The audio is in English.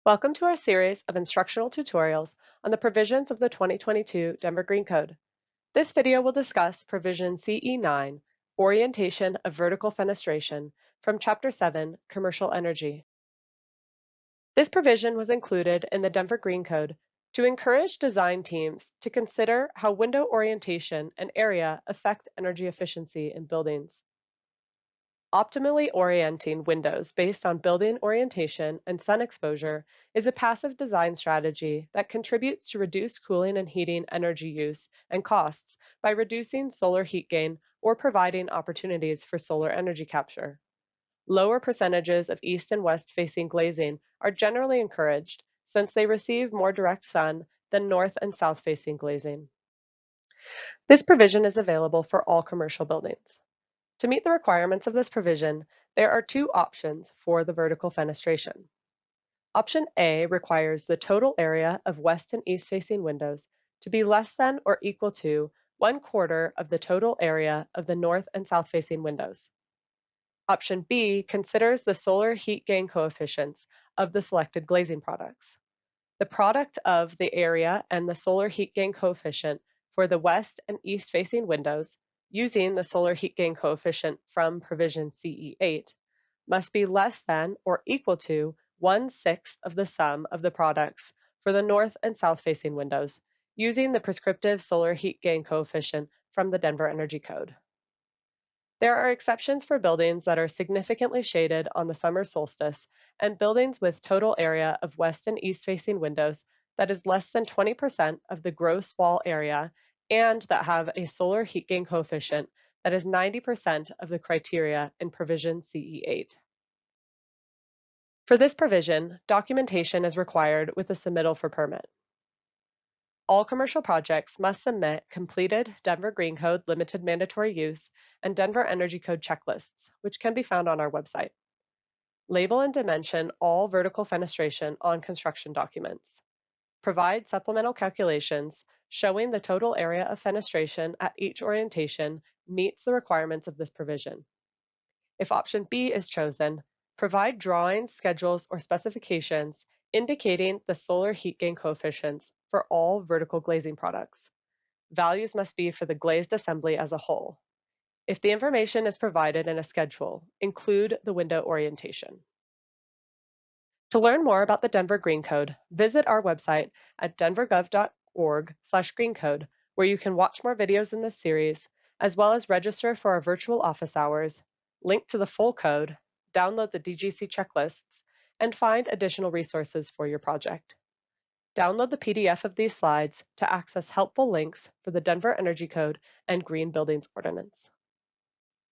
Welcome to our series of instructional tutorials on the provisions of the 2022 Denver Green Code. This video will discuss provision CE9, Orientation of Vertical Fenestration, from Chapter 7, Commercial Energy. This provision was included in the Denver Green Code to encourage design teams to consider how window orientation and area affect energy efficiency in buildings. Optimally orienting windows based on building orientation and sun exposure is a passive design strategy that contributes to reduce cooling and heating energy use and costs by reducing solar heat gain or providing opportunities for solar energy capture. Lower percentages of east and west facing glazing are generally encouraged since they receive more direct sun than north and south facing glazing. This provision is available for all commercial buildings. To meet the requirements of this provision, there are two options for the vertical fenestration. Option A requires the total area of west and east facing windows to be less than or equal to 1/4 of the total area of the north and south facing windows. Option B considers the solar heat gain coefficients of the selected glazing products. The product of the area and the solar heat gain coefficient for the west and east facing windows using the solar heat gain coefficient from provision CE8 must be less than or equal to 1/6 of the sum of the products for the north and south facing windows using the prescriptive solar heat gain coefficient from the Denver Energy Code. There are exceptions for buildings that are significantly shaded on the summer solstice and buildings with total area of west and east facing windows that is less than 20% of the gross wall area and that have a solar heat gain coefficient that is 90% of the criteria in provision CE8. For this provision, documentation is required with the submittal for permit. All commercial projects must submit completed Denver Green Code limited mandatory use and Denver Energy Code checklists, which can be found on our website. Label and dimension all vertical fenestration on construction documents. Provide supplemental calculations showing the total area of fenestration at each orientation meets the requirements of this provision. If option B is chosen, provide drawings, schedules, or specifications indicating the solar heat gain coefficients for all vertical glazing products. Values must be for the glazed assembly as a whole. If the information is provided in a schedule, include the window orientation. To learn more about the Denver Green Code, visit our website at denvergov.org/greencode, where you can watch more videos in this series, as well as register for our virtual office hours, link to the full code, download the DGC checklists, and find additional resources for your project. Download the PDF of these slides to access helpful links for the Denver Energy Code and Green Buildings Ordinance.